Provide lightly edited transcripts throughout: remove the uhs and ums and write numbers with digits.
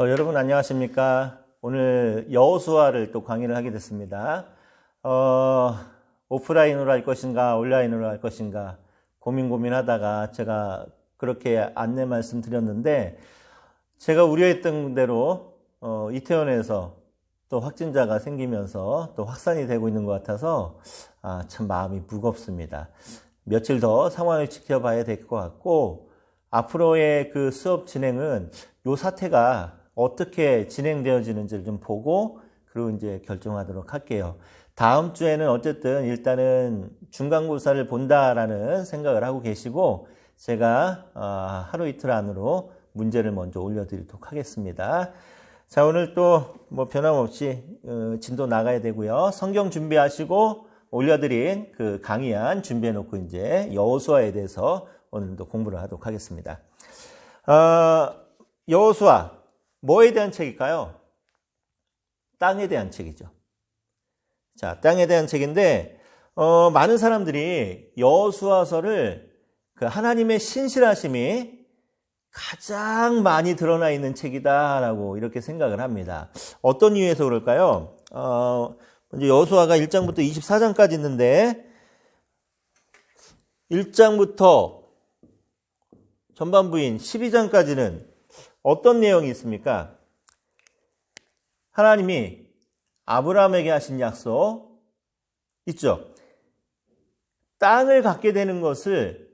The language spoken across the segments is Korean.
여러분 안녕하십니까? 오늘 여호수아를 또 강의를 하게 됐습니다. 오프라인으로 할 것인가 온라인으로 할 것인가 고민하다가 제가 그렇게 안내 말씀드렸는데, 제가 우려했던 대로 이태원에서 또 확진자가 생기면서 또 확산이 되고 있는 것 같아서 참 마음이 무겁습니다. 며칠 더 상황을 지켜봐야 될 것 같고, 앞으로의 그 수업 진행은 이 사태가 어떻게 진행되어지는지를 좀 보고 그리고 이제 결정하도록 할게요. 다음 주에는 어쨌든 일단은 중간고사를 본다라는 생각을 하고 계시고, 제가 하루 이틀 안으로 문제를 먼저 올려드리도록 하겠습니다. 자, 오늘 또 뭐 변함없이 진도 나가야 되고요. 성경 준비하시고 올려드린 그 강의안 준비해 놓고 이제 여호수아에 대해서 오늘도 공부를 하도록 하겠습니다. 여호수아, 뭐에 대한 책일까요? 땅에 대한 책이죠. 자, 땅에 대한 책인데, 많은 사람들이 여호수아서를 그 하나님의 신실하심이 가장 많이 드러나 있는 책이다라고 이렇게 생각을 합니다. 어떤 이유에서 그럴까요? 먼저 여호수아가 1장부터 24장까지 있는데, 1장부터 전반부인 12장까지는 어떤 내용이 있습니까? 하나님이 아브라함에게 하신 약속 있죠? 땅을 갖게 되는 것을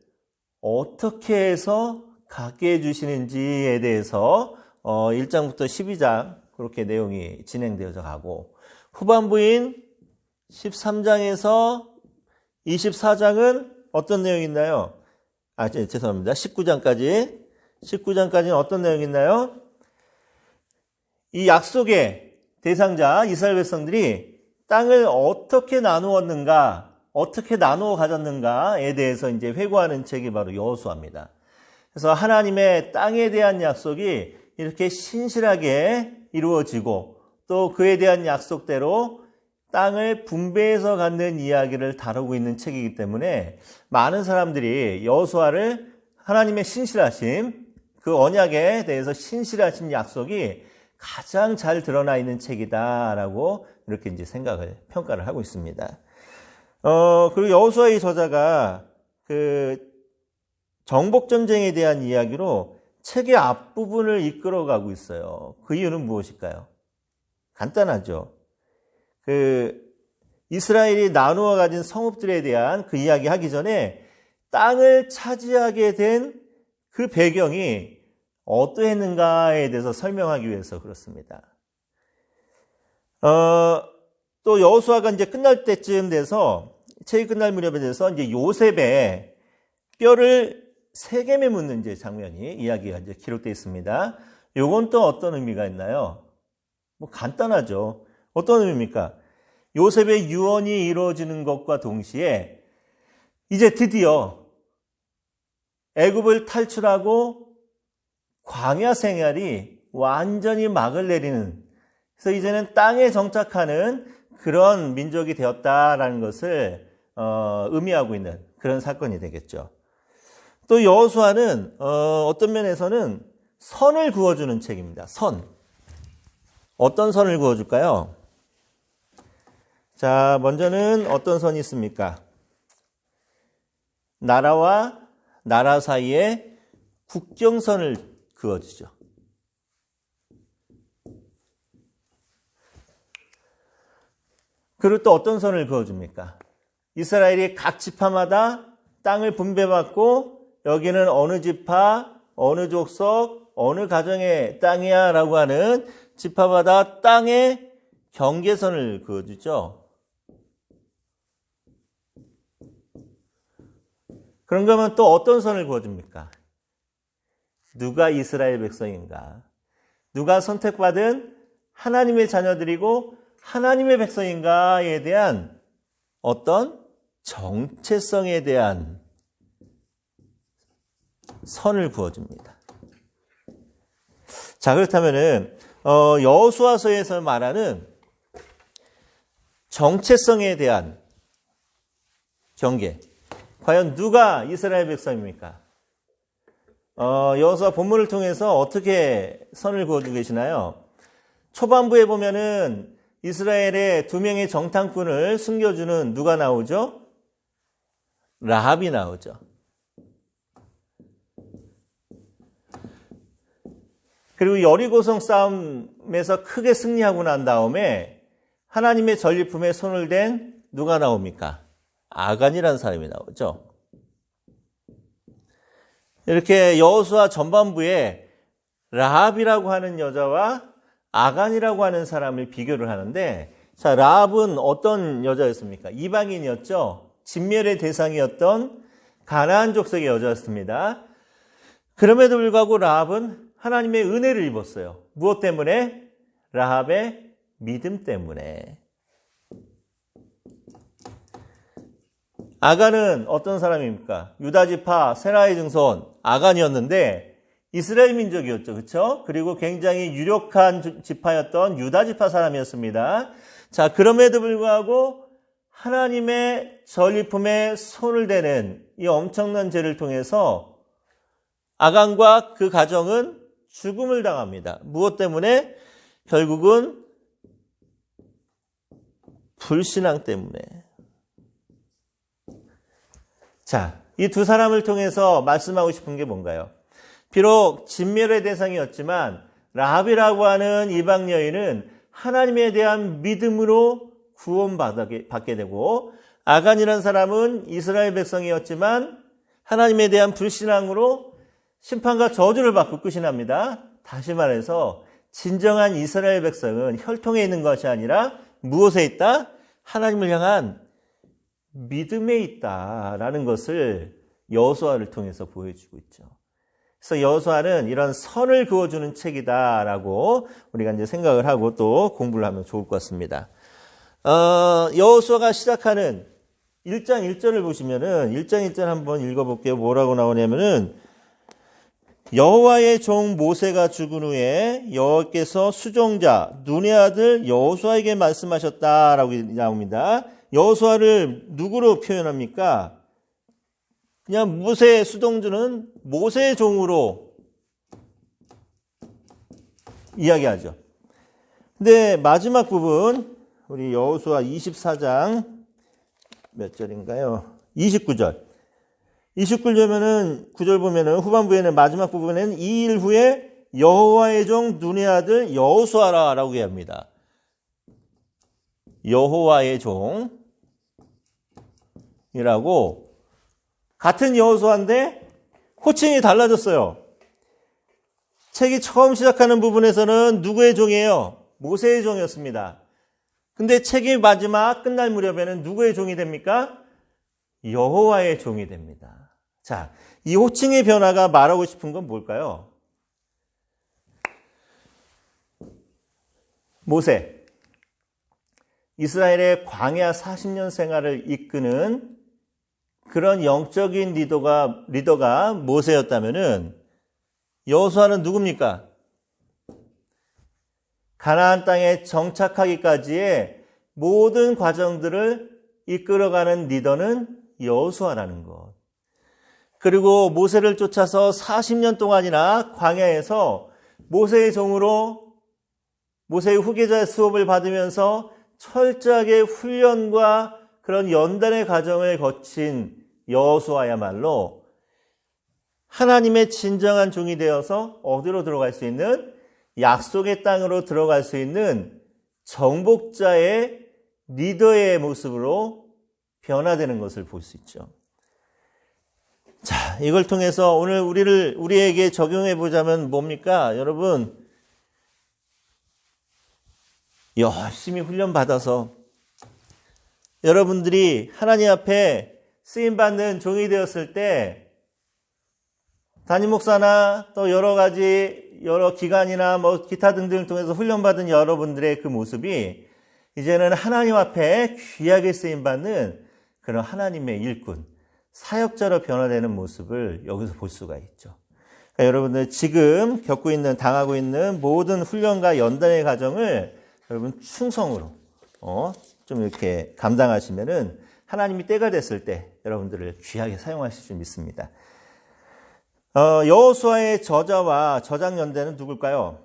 어떻게 해서 갖게 해주시는지에 대해서 1장부터 12장 그렇게 내용이 진행되어져 가고, 후반부인 13장에서 24장은 어떤 내용이 있나요? 죄송합니다. 19장까지는 어떤 내용이 있나요? 이 약속의 대상자 이스라엘 백성들이 땅을 어떻게 나누었는가, 어떻게 나누어 가졌는가에 대해서 이제 회고하는 책이 바로 여호수아입니다. 그래서 하나님의 땅에 대한 약속이 이렇게 신실하게 이루어지고, 또 그에 대한 약속대로 땅을 분배해서 갖는 이야기를 다루고 있는 책이기 때문에 많은 사람들이 여호수아를 하나님의 신실하심, 그 언약에 대해서 신실하신 약속이 가장 잘 드러나 있는 책이다라고 이렇게 이제 평가를 하고 있습니다. 그리고 여호수아의 저자가 그 정복 전쟁에 대한 이야기로 책의 앞부분을 이끌어가고 있어요. 그 이유는 무엇일까요? 간단하죠. 이스라엘이 나누어 가진 성읍들에 대한 그 이야기 하기 전에 땅을 차지하게 된 그 배경이 어떠했는가에 대해서 설명하기 위해서 그렇습니다. 또 여호수아가 이제 끝날 때쯤 돼서, 책이 끝날 무렵에 돼서 이제 요셉의 뼈를 세겜에 묻는 이제 장면이 이야기가 이제 기록되어 있습니다. 요건 또 어떤 의미가 있나요? 뭐 간단하죠. 어떤 의미입니까? 요셉의 유언이 이루어지는 것과 동시에 이제 드디어 애굽을 탈출하고 광야 생활이 완전히 막을 내리는, 그래서 이제는 땅에 정착하는 그런 민족이 되었다라는 것을 의미하고 있는 그런 사건이 되겠죠. 또 여호수아는 어떤 면에서는 선을 그어주는 책입니다. 어떤 선을 그어줄까요? 자, 먼저는 어떤 선이 있습니까? 나라와 나라 사이에 국경선을 그어주죠. 그리고 또 어떤 선을 그어줍니까? 이스라엘이 각 지파마다 땅을 분배받고, 여기는 어느 지파, 어느 족속, 어느 가정의 땅이야 라고 하는 지파마다 땅의 경계선을 그어주죠. 그런가 하면 또 어떤 선을 그어줍니까? 누가 이스라엘 백성인가? 누가 선택받은 하나님의 자녀들이고 하나님의 백성인가에 대한 어떤 정체성에 대한 선을 그어줍니다. 자, 그렇다면은 여호수아서에서 말하는 정체성에 대한 경계, 과연 누가 이스라엘 백성입니까? 여호수아 본문을 통해서 어떻게 선을 그어주고 계시나요? 초반부에 보면은 이스라엘의 2명의 정탐꾼을 숨겨주는 누가 나오죠? 라합이 나오죠. 그리고 여리고성 싸움에서 크게 승리하고 난 다음에 하나님의 전리품에 손을 댄 누가 나옵니까? 아간이라는 사람이 나오죠. 이렇게 여호수아 전반부에 라합이라고 하는 여자와 아간이라고 하는 사람을 비교를 하는데, 자, 라합은 어떤 여자였습니까? 이방인이었죠. 진멸의 대상이었던 가나안 족속의 여자였습니다. 그럼에도 불구하고 라합은 하나님의 은혜를 입었어요. 무엇 때문에? 라합의 믿음 때문에. 아간은 어떤 사람입니까? 유다지파 세라의 증손 아간이었는데 이스라엘 민족이었죠. 그렇죠? 그리고 굉장히 유력한 지파였던 유다지파 사람이었습니다. 자, 그럼에도 불구하고 하나님의 전리품에 손을 대는 이 엄청난 죄를 통해서 아간과 그 가정은 죽음을 당합니다. 무엇 때문에? 결국은 불신앙 때문에. 자, 이 두 사람을 통해서 말씀하고 싶은 게 뭔가요? 비록 진멸의 대상이었지만 라합이라고 하는 이방 여인은 하나님에 대한 믿음으로 구원받게 되고, 아간이라는 사람은 이스라엘 백성이었지만 하나님에 대한 불신앙으로 심판과 저주를 받고 끝이 납니다. 다시 말해서 진정한 이스라엘 백성은 혈통에 있는 것이 아니라 무엇에 있다? 하나님을 향한 믿음에 있다라는 것을 여호수아를 통해서 보여주고 있죠. 그래서 여호수아는 이런 선을 그어주는 책이다라고 우리가 이제 생각을 하고 또 공부를 하면 좋을 것 같습니다. 여호수아가 시작하는 1장 1절을 보시면은 1장 1절 한번 읽어볼게요. 뭐라고 나오냐면은 여호와의 종 모세가 죽은 후에 여호와께서 수종자 눈의 아들 여호수아에게 말씀하셨다라고 나옵니다. 여호수아를 누구로 표현합니까? 그냥 모세의 수동주는 모세의 종으로 이야기하죠. 근데 마지막 부분 우리 여호수아 24장 몇 절인가요? 29절. 9절 보면은 후반부에는 마지막 부분에는 2일 후에 여호와의 종 눈의 아들 여호수아라라고 얘기합니다. 여호와의 종이라고 같은 여호수아인데 호칭이 달라졌어요. 책이 처음 시작하는 부분에서는 누구의 종이에요? 모세의 종이었습니다. 근데 책이 마지막 끝날 무렵에는 누구의 종이 됩니까? 여호와의 종이 됩니다. 자, 이 호칭의 변화가 말하고 싶은 건 뭘까요? 모세, 이스라엘의 광야 40년 생활을 이끄는 그런 영적인 리더가 모세였다면은 여호수아는 누굽니까? 가나안 땅에 정착하기까지의 모든 과정들을 이끌어가는 리더는 여호수아라는 것. 그리고 모세를 쫓아서 40년 동안이나 광야에서 모세의 종으로 모세의 후계자의 수업을 받으면서 철저하게 훈련과 그런 연단의 과정을 거친 여호수아야말로 하나님의 진정한 종이 되어서 어디로 들어갈 수 있는, 약속의 땅으로 들어갈 수 있는 정복자의 리더의 모습으로 변화되는 것을 볼 수 있죠. 자, 이걸 통해서 오늘 우리에게 적용해 보자면 뭡니까? 여러분, 열심히 훈련받아서 여러분들이 하나님 앞에 쓰임받는 종이 되었을 때 담임 목사나 또 여러 기관이나 뭐 기타 등등을 통해서 훈련받은 여러분들의 그 모습이 이제는 하나님 앞에 귀하게 쓰임받는 그런 하나님의 일꾼, 사역자로 변화되는 모습을 여기서 볼 수가 있죠. 그러니까 여러분들 지금 당하고 있는 모든 훈련과 연단의 과정을 여러분 충성으로 좀 이렇게 감당하시면은 하나님이 때가 됐을 때 여러분들을 귀하게 사용하실 줄 믿습니다. 여호수아의 저자와 저작 연대는 누굴까요?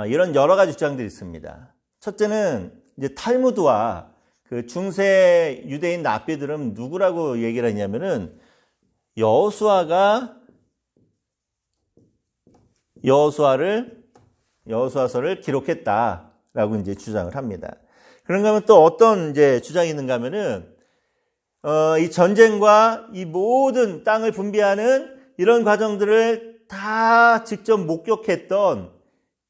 이런 여러 가지 주장들이 있습니다. 첫째는 이제 탈무드와 그 중세 유대인 랍비들은 누구라고 얘기를 했냐면은 여호수아서를 기록했다라고 이제 주장을 합니다. 그런가 하면 또 어떤 이제 주장이 있는가 하면은 이 전쟁과 이 모든 땅을 분배하는 이런 과정들을 다 직접 목격했던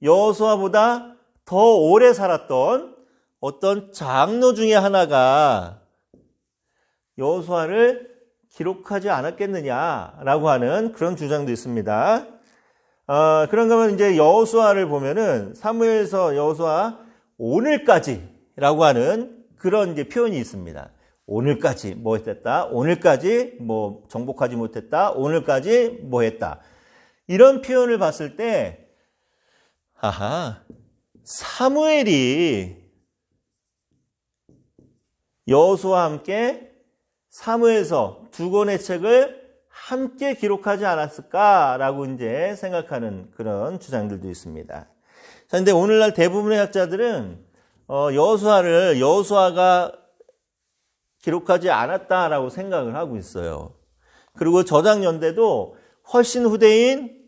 여호수아보다 더 오래 살았던 어떤 장로 중에 하나가 여호수아를 기록하지 않았겠느냐라고 하는 그런 주장도 있습니다. 그런가 하면 이제 여호수아를 보면은 사무엘서 여호수아 오늘까지라고 하는 그런 이제 표현이 있습니다. 오늘까지 뭐 했다, 오늘까지 뭐 정복하지 못했다, 오늘까지 뭐 했다. 이런 표현을 봤을 때, 사무엘이 여호수아와 함께 사무엘서 두 권의 책을 함께 기록하지 않았을까라고 이제 생각하는 그런 주장들도 있습니다. 자, 근데 오늘날 대부분의 학자들은 여호수아가 기록하지 않았다라고 생각을 하고 있어요. 그리고 저작 연대도 훨씬 후대인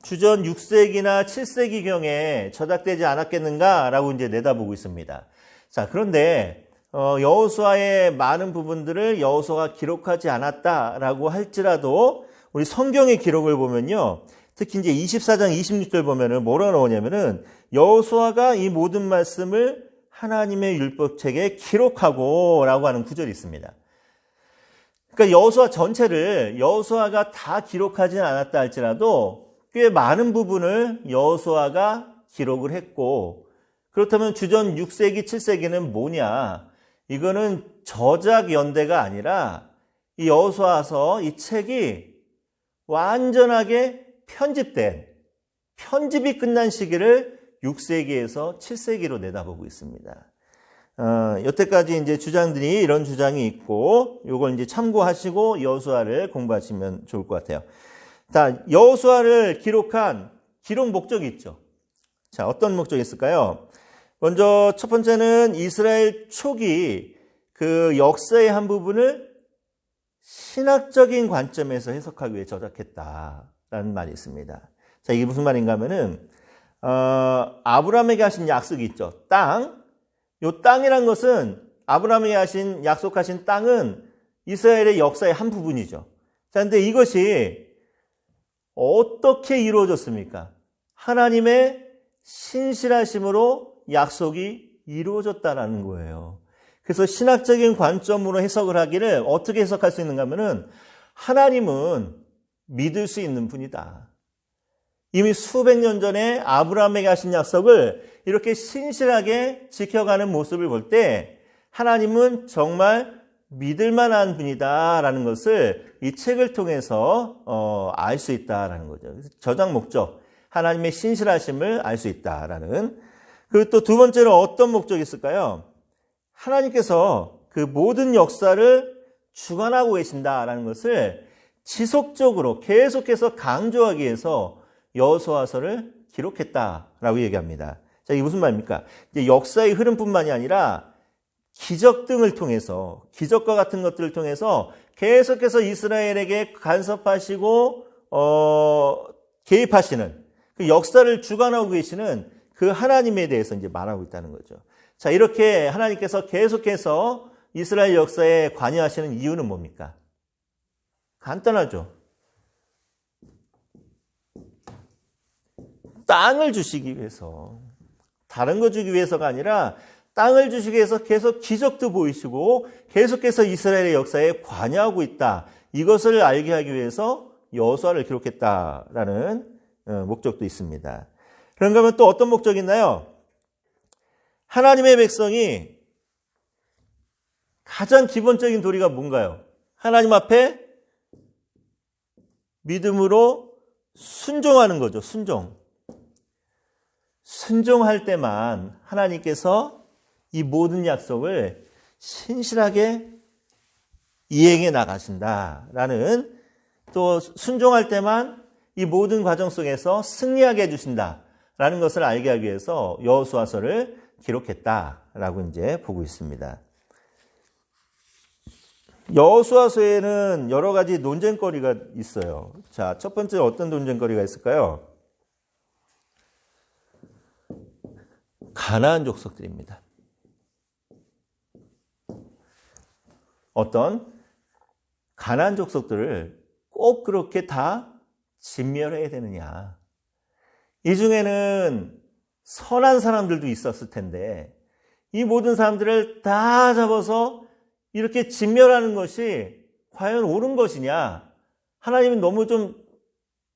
주전 6세기나 7세기경에 저작되지 않았겠는가라고 이제 내다보고 있습니다. 자, 그런데 여호수아의 많은 부분들을 여호수아가 기록하지 않았다라고 할지라도 우리 성경의 기록을 보면요. 특히 이제 24장 26절 보면은 뭐라고 나오냐면은 여호수아가 이 모든 말씀을 하나님의 율법책에 기록하고 라고 하는 구절이 있습니다. 그러니까 여호수아 전체를 여호수아가 다 기록하지는 않았다 할지라도 꽤 많은 부분을 여호수아가 기록을 했고, 그렇다면 주전 6세기, 7세기는 뭐냐? 이거는 저작 연대가 아니라 이 여호수아서 이 책이 완전하게 편집이 끝난 시기를 6세기에서 7세기로 내다보고 있습니다. 여태까지 이제 주장들이 이런 주장이 있고, 요걸 이제 참고하시고 여호수아를 공부하시면 좋을 것 같아요. 자, 여호수아를 기록한 기록 목적이 있죠. 자, 어떤 목적이 있을까요? 먼저 첫 번째는 이스라엘 초기 그 역사의 한 부분을 신학적인 관점에서 해석하기 위해 저작했다라는 말이 있습니다. 자, 이게 무슨 말인가 하면은 아브라함에게 하신 약속이 있죠. 요 땅이란 것은 아브라함에게 약속하신 땅은 이스라엘의 역사의 한 부분이죠. 자, 근데 이것이 어떻게 이루어졌습니까? 하나님의 신실하심으로 약속이 이루어졌다라는 거예요. 그래서 신학적인 관점으로 해석을 하기를 어떻게 해석할 수 있는가 하면은 하나님은 믿을 수 있는 분이다. 이미 수백 년 전에 아브라함에게 하신 약속을 이렇게 신실하게 지켜가는 모습을 볼 때 하나님은 정말 믿을 만한 분이다라는 것을 이 책을 통해서 알 수 있다라는 거죠. 저작 목적, 하나님의 신실하심을 알 수 있다라는. 그리고 또 두 번째로 어떤 목적이 있을까요? 하나님께서 그 모든 역사를 주관하고 계신다라는 것을 지속적으로 계속해서 강조하기 위해서 여호수아서를 기록했다라고 얘기합니다. 자, 이게 무슨 말입니까? 이제 역사의 흐름뿐만이 아니라 기적 등을 통해서, 기적과 같은 것들을 통해서 계속해서 이스라엘에게 간섭하시고 개입하시는 그 역사를 주관하고 계시는 그 하나님에 대해서 이제 말하고 있다는 거죠. 자, 이렇게 하나님께서 계속해서 이스라엘 역사에 관여하시는 이유는 뭡니까? 간단하죠. 땅을 주시기 위해서, 다른 거 주기 위해서가 아니라 땅을 주시기 위해서 계속 기적도 보이시고 계속해서 이스라엘의 역사에 관여하고 있다. 이것을 알게 하기 위해서 여호수아를 기록했다라는 목적도 있습니다. 그런가 하면 또 어떤 목적이 있나요? 하나님의 백성이 가장 기본적인 도리가 뭔가요? 하나님 앞에 믿음으로 순종하는 거죠. 순종할 때만 하나님께서 이 모든 약속을 신실하게 이행해 나가신다라는, 또 순종할 때만 이 모든 과정 속에서 승리하게 해주신다라는 것을 알게 하기 위해서 여호수아서를 기록했다라고 이제 보고 있습니다. 여호수아서에는 여러 가지 논쟁거리가 있어요. 자, 첫 번째 어떤 논쟁거리가 있을까요? 가나안 족속들입니다. 어떤 가나안 족속들을 꼭 그렇게 다 진멸해야 되느냐. 이 중에는 선한 사람들도 있었을 텐데 이 모든 사람들을 다 잡아서 이렇게 진멸하는 것이 과연 옳은 것이냐? 하나님이 너무 좀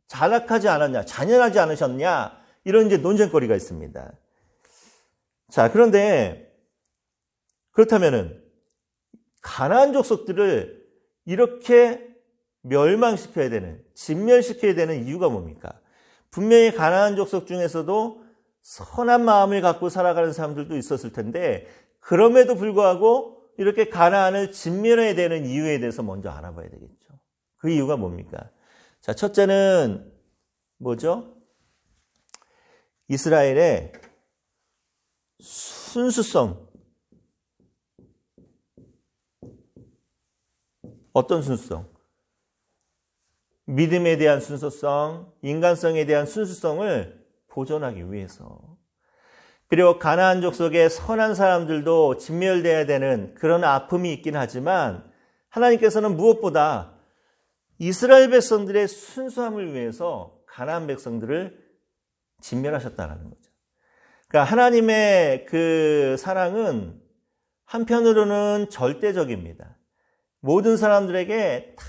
잔악하지 않았냐? 잔인하지 않으셨냐? 이런 이제 논쟁거리가 있습니다. 자, 그런데 그렇다면은 가나안 족속들을 이렇게 멸망시켜야 되는, 진멸시켜야 되는 이유가 뭡니까? 분명히 가나안 족속 중에서도 선한 마음을 갖고 살아가는 사람들도 있었을 텐데 그럼에도 불구하고 이렇게 가나안을 진멸해야 되는 이유에 대해서 먼저 알아봐야 되겠죠. 그 이유가 뭡니까? 자, 첫째는 뭐죠? 이스라엘의 순수성. 어떤 순수성? 믿음에 대한 순수성, 인간성에 대한 순수성을 보존하기 위해서. 비록 가나안 족속의 선한 사람들도 진멸되어야 되는 그런 아픔이 있긴 하지만 하나님께서는 무엇보다 이스라엘 백성들의 순수함을 위해서 가나안 백성들을 진멸하셨다는 거죠. 그러니까 하나님의 그 사랑은 한편으로는 절대적입니다. 모든 사람들에게 다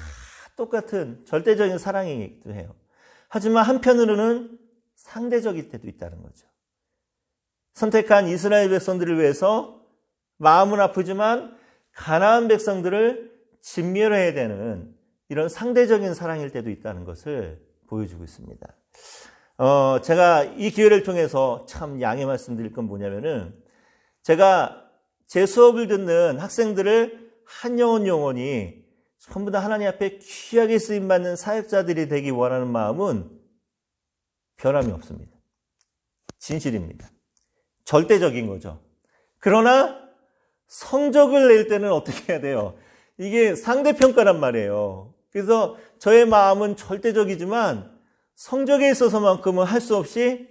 똑같은 절대적인 사랑이기도 해요. 하지만 한편으로는 상대적일 때도 있다는 거죠. 선택한 이스라엘 백성들을 위해서 마음은 아프지만 가나안 백성들을 진멸해야 되는 이런 상대적인 사랑일 때도 있다는 것을 보여주고 있습니다. 제가 이 기회를 통해서 참 양해 말씀드릴 건 뭐냐면은 제가 제 수업을 듣는 학생들을 한 영혼 영혼이 전부 다 하나님 앞에 귀하게 쓰임받는 사역자들이 되기 원하는 마음은 변함이 없습니다. 진실입니다. 절대적인 거죠. 그러나 성적을 낼 때는 어떻게 해야 돼요? 이게 상대평가란 말이에요. 그래서 저의 마음은 절대적이지만 성적에 있어서만큼은 할 수 없이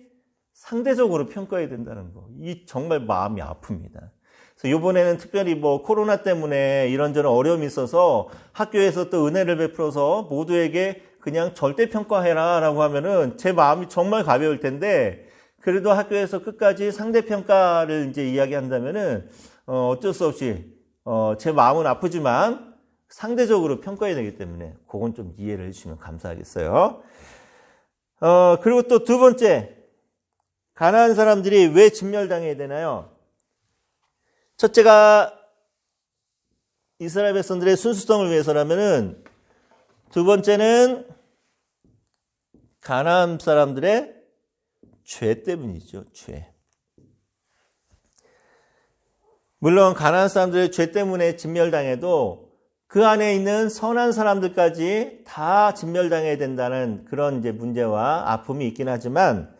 상대적으로 평가해야 된다는 거. 이 정말 마음이 아픕니다. 그래서 이번에는 특별히 코로나 때문에 이런저런 어려움이 있어서 학교에서 또 은혜를 베풀어서 모두에게 그냥 절대평가해라 라고 하면은 제 마음이 정말 가벼울 텐데 그래도 학교에서 끝까지 상대평가를 이제 이야기한다면은, 어쩔 수 없이, 제 마음은 아프지만 상대적으로 평가해야 되기 때문에 그건 좀 이해를 해주시면 감사하겠어요. 그리고 또 두 번째, 가나안 사람들이 왜 진멸당해야 되나요? 첫째가 이스라엘 백성들의 순수성을 위해서라면은 두 번째는 가나안 사람들의 죄 때문이죠. 죄. 물론 가나안 사람들의 죄 때문에 진멸당해도 그 안에 있는 선한 사람들까지 다 진멸당해야 된다는 그런 이제 문제와 아픔이 있긴 하지만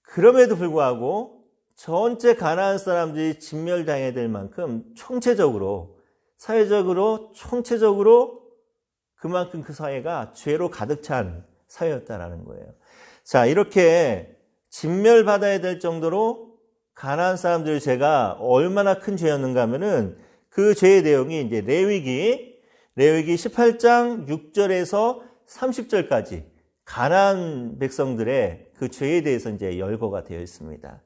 그럼에도 불구하고 전체 가나안 사람들이 진멸당해야 될 만큼 총체적으로 사회적으로 총체적으로 그만큼 그 사회가 죄로 가득 찬 사회였다라는 거예요. 자, 이렇게 진멸받아야 될 정도로 가나안 사람들의 죄가 얼마나 큰 죄였는가 하면은 그 죄의 내용이 이제 레위기 18장 6절에서 30절까지 가나안 백성들의 그 죄에 대해서 이제 열거가 되어 있습니다.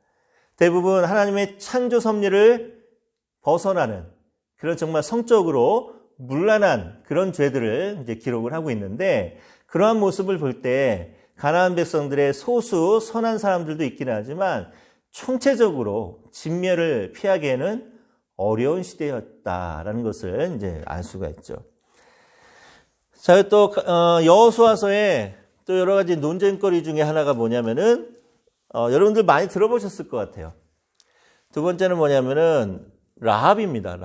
대부분 하나님의 창조 섭리를 벗어나는 그런 정말 성적으로 문란한 그런 죄들을 이제 기록을 하고 있는데 그러한 모습을 볼 때 가나안 백성들의 소수 선한 사람들도 있긴 하지만 총체적으로 진멸을 피하기에는 어려운 시대였다라는 것을 이제 알 수가 있죠. 자, 또 여호수아서에 또 여러 가지 논쟁거리 중에 하나가 뭐냐면은 여러분들 많이 들어보셨을 것 같아요. 두 번째는 뭐냐면은 라합입니다.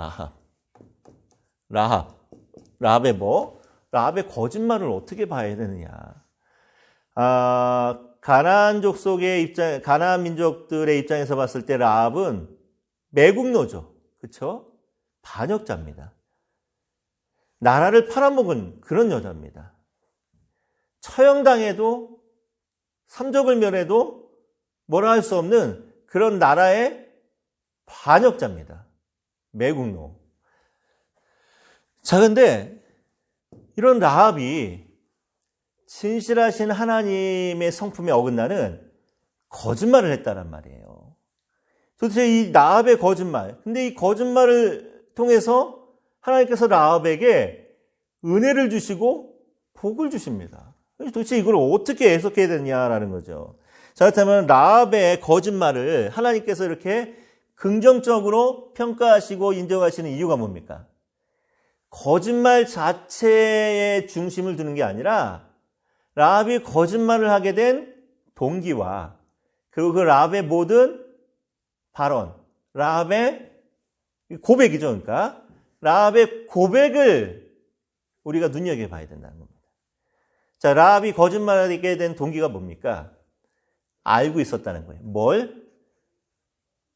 라합의 뭐? 라합의 거짓말을 어떻게 봐야 되느냐? 가나안 족속의 입장, 가나안 민족들의 입장에서 봤을 때 라합은 매국노죠. 그렇죠? 반역자입니다. 나라를 팔아먹은 그런 여자입니다. 처형당해도 삼족을 멸해도 뭐라 할 수 없는 그런 나라의 반역자입니다. 매국노. 자, 근데 이런 라합이 진실하신 하나님의 성품에 어긋나는 거짓말을 했다란 말이에요. 도대체 이 라합의 거짓말, 근데 이 거짓말을 통해서 하나님께서 라합에게 은혜를 주시고 복을 주십니다. 도대체 이걸 어떻게 해석해야 되냐라는 거죠. 자, 그렇다면 라합의 거짓말을 하나님께서 이렇게 긍정적으로 평가하시고 인정하시는 이유가 뭡니까? 거짓말 자체에 중심을 두는 게 아니라 라합이 거짓말을 하게 된 동기와 그리고 그 라합의 모든 발언, 라합의 고백이죠. 그러니까 라합의 고백을 우리가 눈여겨봐야 된다는 겁니다. 자, 라합이 거짓말하게 된 동기가 뭡니까? 알고 있었다는 거예요. 뭘?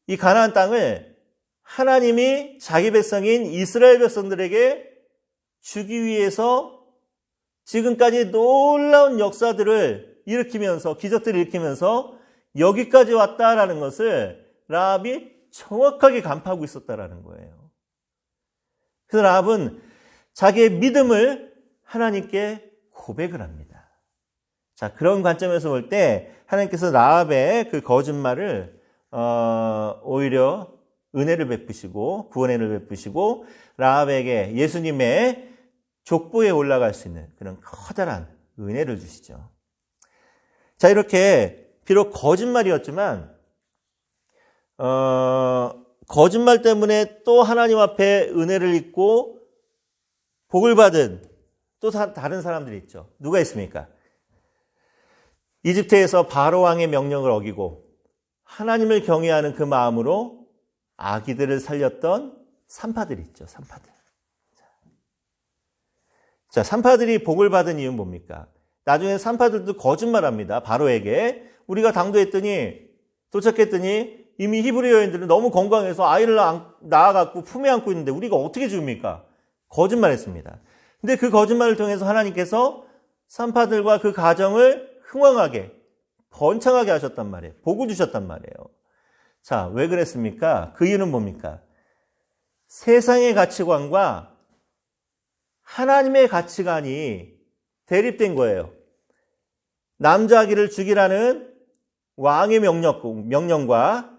이 가나안 땅을 하나님이 자기 백성인 이스라엘 백성들에게 주기 위해서 지금까지 놀라운 역사들을 일으키면서, 기적들을 일으키면서 여기까지 왔다라는 것을 라합이 정확하게 간파하고 있었다라는 거예요. 그래서 라합은 자기의 믿음을 하나님께 고백을 합니다. 자, 그런 관점에서 볼 때 하나님께서 라합의 그 거짓말을 오히려 은혜를 베푸시고 구원을 베푸시고 라합에게 예수님의 족보에 올라갈 수 있는 그런 커다란 은혜를 주시죠. 자, 이렇게 비록 거짓말이었지만 거짓말 때문에 또 하나님 앞에 은혜를 입고 복을 받은 또 다른 사람들이 있죠. 누가 있습니까? 이집트에서 바로 왕의 명령을 어기고 하나님을 경외하는 그 마음으로 아기들을 살렸던 산파들이 있죠. 산파들. 자, 산파들이 복을 받은 이유는 뭡니까? 나중에 산파들도 거짓말합니다. 바로에게 우리가 당도했더니 도착했더니 이미 히브리 여인들은 너무 건강해서 아이를 낳아갖고 품에 안고 있는데 우리가 어떻게 죽입니까? 거짓말했습니다. 근데 그 거짓말을 통해서 하나님께서 산파들과 그 가정을 흥왕하게 번창하게 하셨단 말이에요. 복을 주셨단 말이에요. 자, 왜 그랬습니까? 그 이유는 뭡니까? 세상의 가치관과 하나님의 가치관이 대립된 거예요. 남자 아기를 죽이라는 왕의 명령과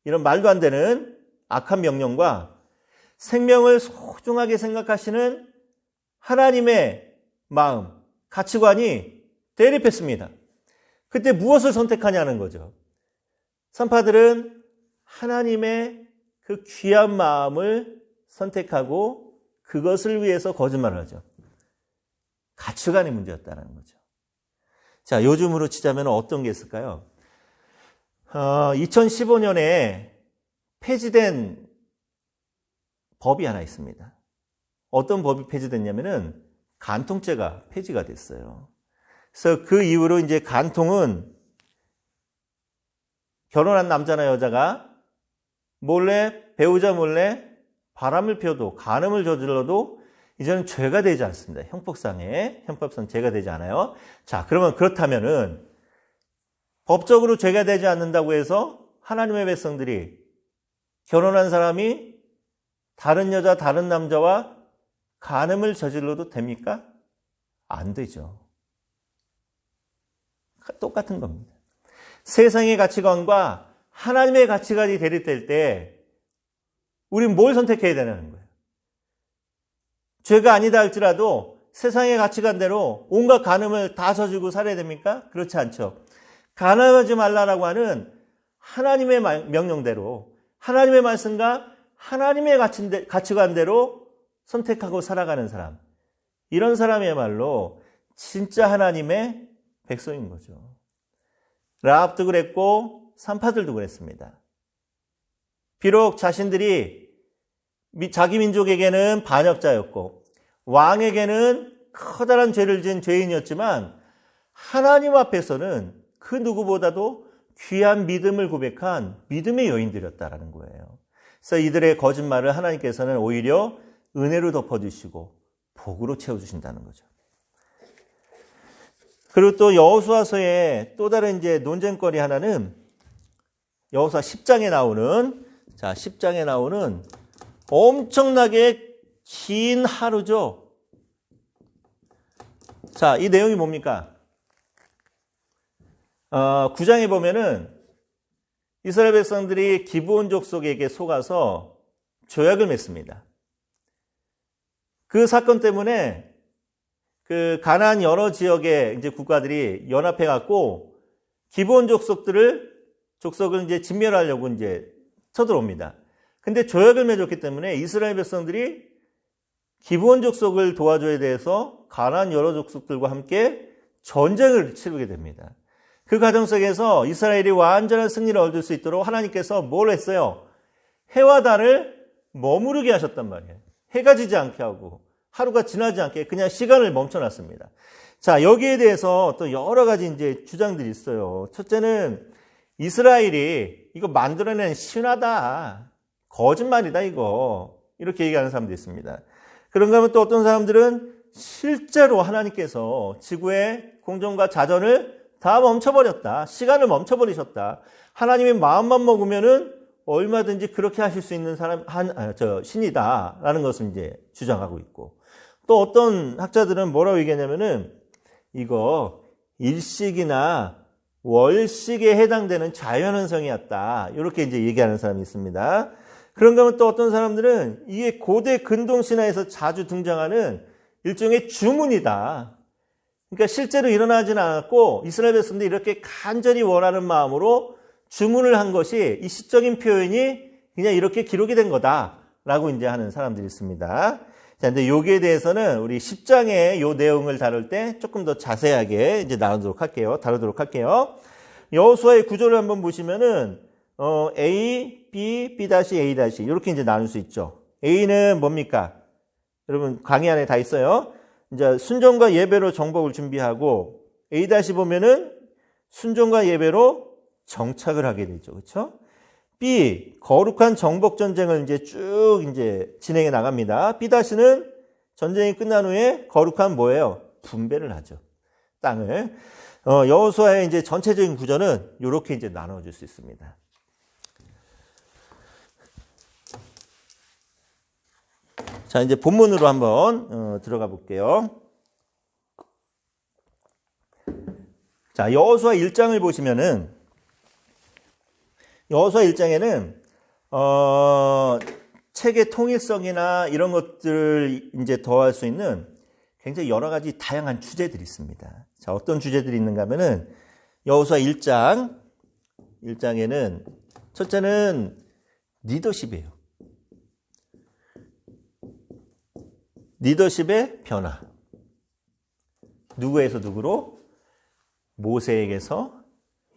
이런 말도 안 되는 악한 명령과 생명을 소중하게 생각하시는 하나님의 마음, 가치관이 대립했습니다. 그때 무엇을 선택하냐는 거죠. 산파들은 하나님의 그 귀한 마음을 선택하고 그것을 위해서 거짓말을 하죠. 가치관의 문제였다는 거죠. 자, 요즘으로 치자면 어떤 게 있을까요? 2015년에 폐지된 법이 하나 있습니다. 어떤 법이 폐지됐냐면은 간통죄가 폐지가 됐어요. 그래서 그 이후로 이제 간통은 결혼한 남자나 여자가 몰래, 배우자 몰래 바람을 피워도, 간음을 저질러도 이제는 죄가 되지 않습니다. 형법상 죄가 되지 않아요. 자, 그러면 그렇다면은 법적으로 죄가 되지 않는다고 해서 하나님의 백성들이 결혼한 사람이 다른 여자, 다른 남자와 간음을 저질러도 됩니까? 안 되죠. 똑같은 겁니다. 세상의 가치관과 하나님의 가치관이 대립될 때 우리는 뭘 선택해야 되는 거예요? 죄가 아니다 할지라도 세상의 가치관대로 온갖 간음을 다 저지르고 살아야 됩니까? 그렇지 않죠. 간음하지 말라라고 하는 하나님의 명령대로 하나님의 말씀과 하나님의 가치관대로 선택하고 살아가는 사람, 이런 사람이야말로 진짜 하나님의 백성인 거죠. 라합도 그랬고 산파들도 그랬습니다. 비록 자신들이 자기 민족에게는 반역자였고 왕에게는 커다란 죄를 지은 죄인이었지만 하나님 앞에서는 그 누구보다도 귀한 믿음을 고백한 믿음의 여인들이었다라는 거예요. 그래서 이들의 거짓말을 하나님께서는 오히려 은혜로 덮어주시고 복으로 채워주신다는 거죠. 그리고 또 여호수아서의 또 다른 이제 논쟁거리 하나는 여호수아 10장에 나오는 10장에 나오는 엄청나게 긴 하루죠. 자, 이 내용이 뭡니까? 9장에 보면은 이스라엘 백성들이 기브온 족속에게 속아서 조약을 맺습니다. 그 사건 때문에 그 가나안 여러 지역의 이제 국가들이 연합해 갖고 기브온 족속을 이제 진멸하려고 이제 쳐들어옵니다. 근데 조약을 맺었기 때문에 이스라엘 백성들이 기브온 족속을 도와줘야 돼서 가나안 여러 족속들과 함께 전쟁을 치르게 됩니다. 그 과정 속에서 이스라엘이 완전한 승리를 얻을 수 있도록 하나님께서 뭘 했어요? 해와 달을 머무르게 하셨단 말이에요. 해가 지지 않게 하고 하루가 지나지 않게 그냥 시간을 멈춰놨습니다. 자, 여기에 대해서 또 여러 가지 이제 주장들이 있어요. 첫째는 이스라엘이 이거 만들어낸 신화다. 거짓말이다, 이거. 이렇게 얘기하는 사람도 있습니다. 그런가 하면 또 어떤 사람들은 실제로 하나님께서 지구의 공정과 자전을 다 멈춰버렸다. 시간을 멈춰버리셨다. 하나님의 마음만 먹으면은 얼마든지 그렇게 하실 수 있는 신이다라는 것을 이제 주장하고 있고, 또 어떤 학자들은 뭐라고 얘기하냐면은 이거 일식이나 월식에 해당되는 자연현상이었다. 이렇게 이제 얘기하는 사람이 있습니다. 그런가 하면 또 어떤 사람들은 이게 고대 근동 신화에서 자주 등장하는 일종의 주문이다. 그러니까 실제로 일어나지는 않았고 이스라엘 백성들이 이렇게 간절히 원하는 마음으로 주문을 한 것이 이 시적인 표현이 그냥 이렇게 기록이 된 거다라고 이제 하는 사람들이 있습니다. 자, 근데 여기에 대해서는 우리 10장의 요 내용을 다룰 때 조금 더 자세하게 이제 다루도록 할게요. 여호수아의 구조를 한번 보시면은 A, B, B-A- 이렇게 이제 나눌 수 있죠. A는 뭡니까? 여러분 강의 안에 다 있어요. 이제 순종과 예배로 정복을 준비하고, A- 보면은 순종과 예배로 정착을 하게 되죠. 그렇죠? B, 거룩한 정복 전쟁을 이제 쭉 이제 진행해 나갑니다. B-는 전쟁이 끝난 후에 거룩한 뭐예요? 분배를 하죠. 땅을. 여호수아의 이제 전체적인 구조는 이렇게 이제 나눠줄 수 있습니다. 자, 이제 본문으로 한번 들어가 볼게요. 자, 여호수아 1장을 보시면은 여호수아 1장에는 책의 통일성이나 이런 것들을 이제 더할 수 있는 굉장히 여러 가지 다양한 주제들이 있습니다. 자, 어떤 주제들이 있는가 하면은 여호수아 1장에는 첫째는 리더십이에요. 리더십의 변화. 누구에서 누구로? 모세에게서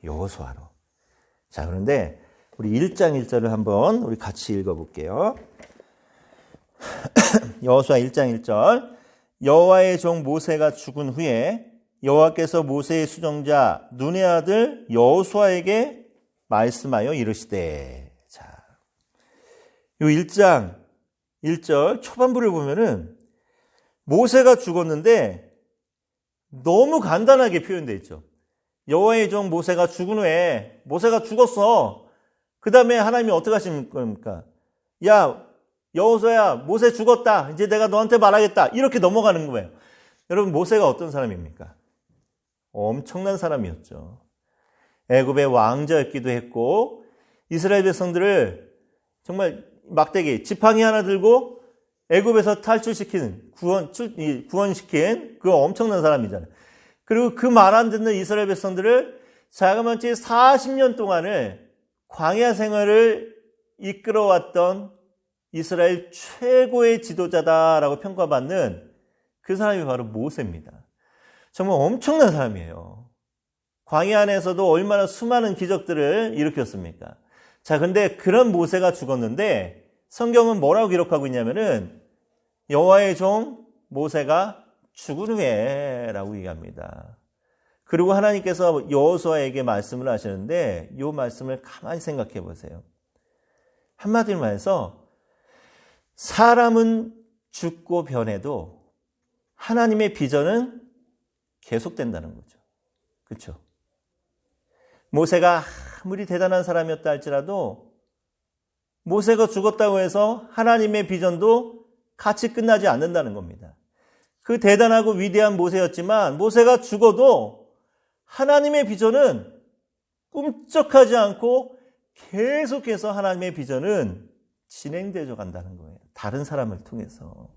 여호수아로. 자, 그런데 우리 1장 1절을 한번 우리 같이 읽어볼게요. 여호수아 1장 1절. 여호와의 종 모세가 죽은 후에 여호와께서 모세의 수종자 눈의 아들 여호수아에게 말씀하여 이르시되. 자, 요 1장 1절 초반부를 보면은 모세가 죽었는데 너무 간단하게 표현되어 있죠. 여호와의 종 모세가 죽은 후에 모세가 죽었어. 그 다음에 하나님이 어떻게 하신 겁니까? 야, 여호수아야, 모세 죽었다. 이제 내가 너한테 말하겠다. 이렇게 넘어가는 거예요. 여러분, 모세가 어떤 사람입니까? 엄청난 사람이었죠. 애굽의 왕자였기도 했고 이스라엘 백성들을 정말 막대기, 지팡이 하나 들고 애굽에서 탈출시키는, 구원시킨 그 엄청난 사람이잖아요. 그리고 그 말 안 듣는 이스라엘 백성들을 자그마치 40년 동안을 광야 생활을 이끌어왔던 이스라엘 최고의 지도자다라고 평가받는 그 사람이 바로 모세입니다. 정말 엄청난 사람이에요. 광야 안에서도 얼마나 수많은 기적들을 일으켰습니까? 자, 근데 그런 모세가 죽었는데 성경은 뭐라고 기록하고 있냐면은 여호와의 종 모세가 죽은 후에라고 얘기합니다. 그리고 하나님께서 여호수아에게 말씀을 하시는데 이 말씀을 가만히 생각해 보세요. 한마디로 말해서 사람은 죽고 변해도 하나님의 비전은 계속된다는 거죠. 그렇죠? 모세가 아무리 대단한 사람이었다 할지라도 모세가 죽었다고 해서 하나님의 비전도 같이 끝나지 않는다는 겁니다. 그 대단하고 위대한 모세였지만 모세가 죽어도 하나님의 비전은 꿈쩍하지 않고 계속해서 하나님의 비전은 진행되어 간다는 거예요. 다른 사람을 통해서.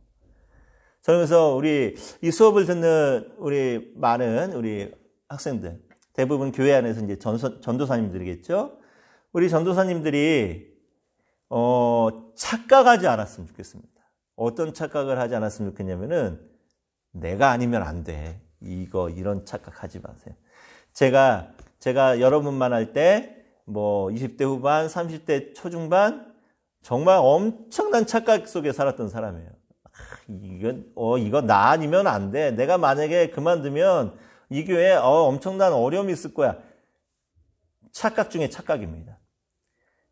저는 그래서 우리 이 수업을 듣는 우리 많은 우리 학생들, 대부분 교회 안에서 이제 전도사님들이겠죠? 우리 전도사님들이, 착각하지 않았으면 좋겠습니다. 어떤 착각을 하지 않았으면 좋겠냐면은, 내가 아니면 안 돼. 이런 착각하지 마세요. 제가 여러분만 할 때, 20대 후반, 30대 초중반, 정말 엄청난 착각 속에 살았던 사람이에요. 이거 나 아니면 안 돼. 내가 만약에 그만두면 이 교회에 엄청난 어려움이 있을 거야. 착각 중에 착각입니다.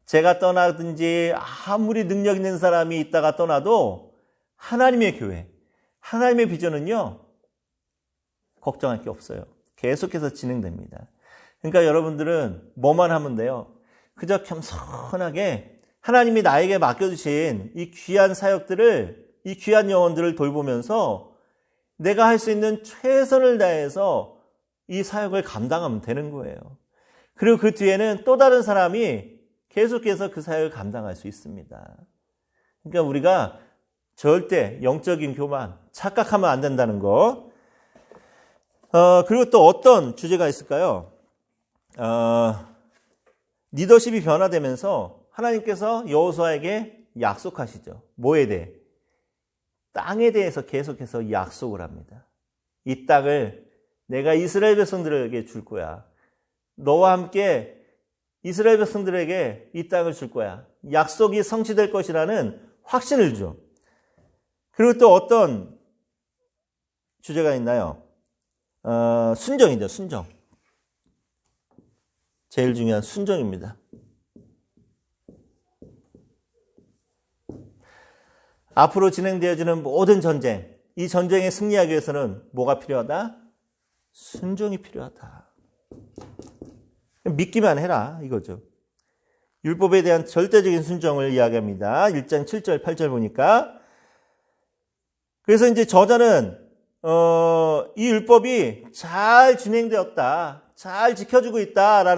제가 떠나든지 아무리 능력 있는 사람이 있다가 떠나도 하나님의 교회, 하나님의 비전은요, 걱정할 게 없어요. 계속해서 진행됩니다. 그러니까 여러분들은 뭐만 하면 돼요? 그저 겸손하게 하나님이 나에게 맡겨주신 이 귀한 사역들을, 이 귀한 영혼들을 돌보면서 내가 할 수 있는 최선을 다해서 이 사역을 감당하면 되는 거예요. 그리고 그 뒤에는 또 다른 사람이 계속해서 그 사역을 감당할 수 있습니다. 그러니까 우리가 절대 영적인 교만, 착각하면 안 된다는 거. 그리고 또 어떤 주제가 있을까요? 리더십이 변화되면서 하나님께서 여호수아에게 약속하시죠. 뭐에 대해? 땅에 대해서 계속해서 약속을 합니다. 이 땅을 내가 이스라엘 백성들에게 줄 거야. 너와 함께 이스라엘 백성들에게 이 땅을 줄 거야. 약속이 성취될 것이라는 확신을 줘. 그리고 또 어떤 주제가 있나요? 순정이죠, 순정. 제일 중요한 순정입니다. 앞으로 진행되어지는 모든 전쟁, 이 전쟁에 승리하기 위해서는 뭐가 필요하다? 순종이 필요하다. 믿기만 해라, 이거죠. 율법에 대한 절대적인 순종을 이야기합니다. 1장 7절, 8절 보니까. 그래서 이제 저자는 이 율법이 잘 진행되었다, 잘 지켜지고 있다라는